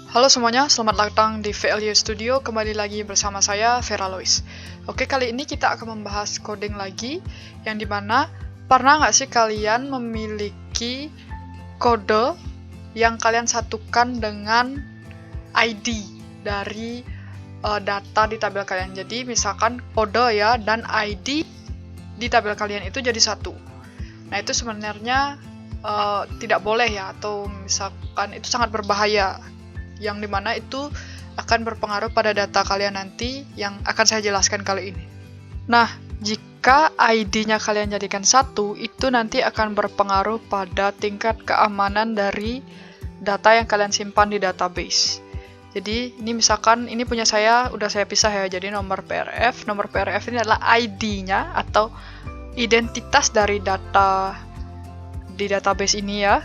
Halo semuanya, selamat datang di VLU Studio. Kembali lagi bersama saya, Vera Lois. Oke, kali ini kita akan membahas coding lagi, yang dimana pernah nggak sih kalian memiliki kode yang kalian satukan dengan ID dari data di tabel kalian. Jadi misalkan kode ya dan ID di tabel kalian itu jadi satu. Nah itu sebenarnya tidak boleh ya, atau misalkan itu sangat berbahaya, yang dimana itu akan berpengaruh pada data kalian nanti yang akan saya jelaskan kali ini. Nah, jika ID-nya kalian jadikan satu, itu nanti akan berpengaruh pada tingkat keamanan dari data yang kalian simpan di database. Jadi, ini misalkan ini punya saya, udah saya pisah ya, jadi nomor PRF. Nomor PRF ini adalah ID-nya atau identitas dari data di database ini ya,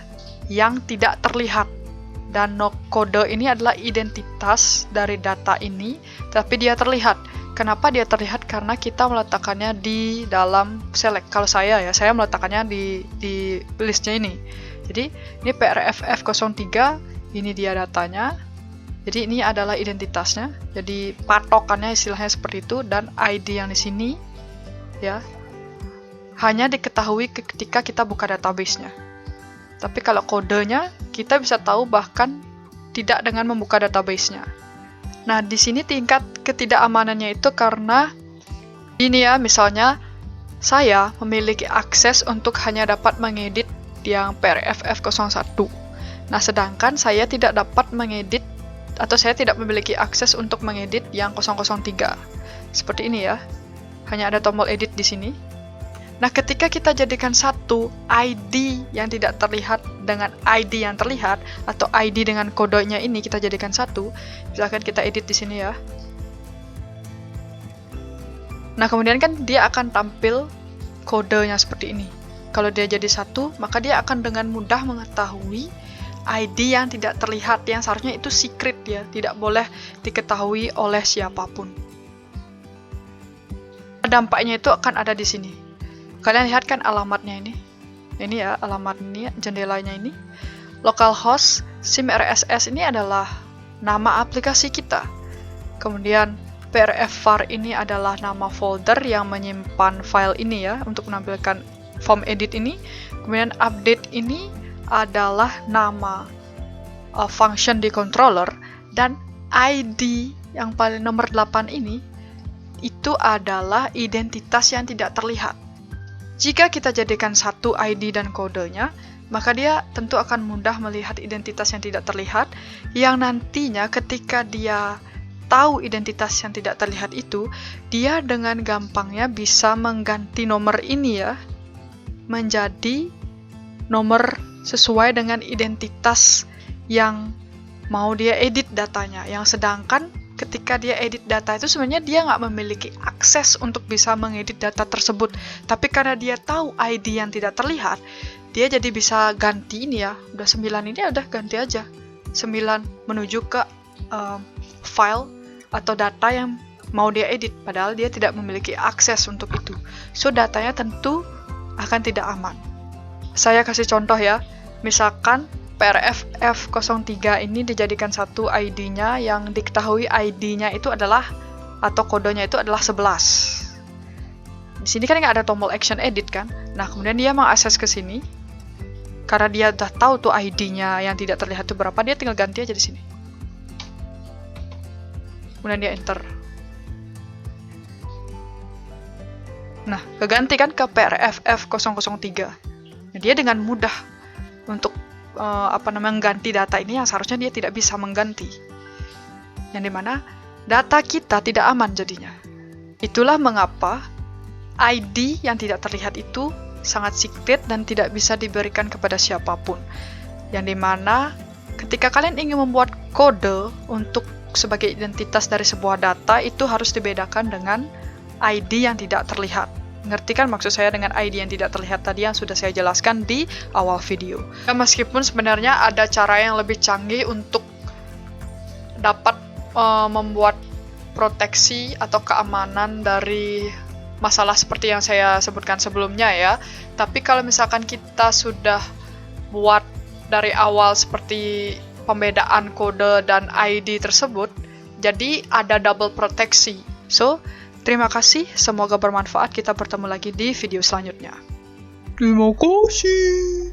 yang tidak terlihat. Dan kode ini adalah identitas dari data ini, tapi dia terlihat. Kenapa dia terlihat? Karena kita meletakkannya di dalam select. Kalau saya meletakkannya di listnya ini. Jadi, ini PRFF03, ini dia datanya. Jadi, ini adalah identitasnya. Jadi, patokannya istilahnya seperti itu, dan ID yang di sini, ya, hanya diketahui ketika kita buka database-nya. Tapi kalau kodenya, kita bisa tahu bahkan tidak dengan membuka database-nya. Nah, di sini tingkat ketidakamanannya itu karena ini ya, misalnya saya memiliki akses untuk hanya dapat mengedit yang PRFF01. Nah, sedangkan saya tidak dapat mengedit atau saya tidak memiliki akses untuk mengedit yang 003. Seperti ini ya. Hanya ada tombol edit di sini. Nah, ketika kita jadikan satu ID yang tidak terlihat dengan ID yang terlihat, atau ID dengan kodenya ini kita jadikan satu, misalkan kita edit di sini ya. Nah, kemudian kan dia akan tampil kodenya seperti ini. Kalau dia jadi satu, maka dia akan dengan mudah mengetahui ID yang tidak terlihat, yang seharusnya itu secret ya, tidak boleh diketahui oleh siapapun. Dampaknya itu akan ada di sini. Kalian lihat kan alamatnya ini. Ini ya, alamat ini, jendelanya ini. Localhost SIM RSS ini adalah nama aplikasi kita. Kemudian PRF-var ini adalah nama folder yang menyimpan file ini ya, untuk menampilkan form edit ini. Kemudian update ini adalah nama function di controller, dan ID yang paling nomor 8 ini itu adalah identitas yang tidak terlihat. Jika kita jadikan satu ID dan kodenya, maka dia tentu akan mudah melihat identitas yang tidak terlihat, yang nantinya ketika dia tahu identitas yang tidak terlihat itu, dia dengan gampangnya bisa mengganti nomor ini ya, menjadi nomor sesuai dengan identitas yang mau dia edit datanya. Yang sedangkan ketika dia edit data itu sebenarnya dia nggak memiliki akses untuk bisa mengedit data tersebut. Tapi karena dia tahu ID yang tidak terlihat, dia jadi bisa ganti ini ya. Udah 9 ini udah ganti aja. 9 menuju ke file atau data yang mau dia edit. Padahal dia tidak memiliki akses untuk itu. So, datanya tentu akan tidak aman. Saya kasih contoh ya. Misalkan PRFF03 ini dijadikan satu ID-nya yang diketahui ID-nya itu adalah, atau kodenya itu adalah 11. Di sini kan nggak ada tombol action edit kan. Nah, kemudian dia mengakses ke sini. Karena dia udah tahu tuh ID-nya yang tidak terlihat itu berapa, dia tinggal ganti aja di sini. Kemudian dia enter. Nah, keganti kan ke PRFF003. Nah, dia dengan mudah untuk mengganti data ini yang seharusnya dia tidak bisa mengganti, yang dimana data kita tidak aman jadinya. Itulah mengapa ID yang tidak terlihat itu sangat secret dan tidak bisa diberikan kepada siapapun, yang dimana ketika kalian ingin membuat kode untuk sebagai identitas dari sebuah data, itu harus dibedakan dengan ID yang tidak terlihat. Ngerti kan maksud saya dengan ID yang tidak terlihat tadi yang sudah saya jelaskan di awal video. Ya, meskipun sebenarnya ada cara yang lebih canggih untuk dapat membuat proteksi atau keamanan dari masalah seperti yang saya sebutkan sebelumnya ya. Tapi kalau misalkan kita sudah buat dari awal seperti pembedaan kode dan ID tersebut, jadi ada double proteksi. So, terima kasih, semoga bermanfaat. Kita bertemu lagi di video selanjutnya. Terima kasih.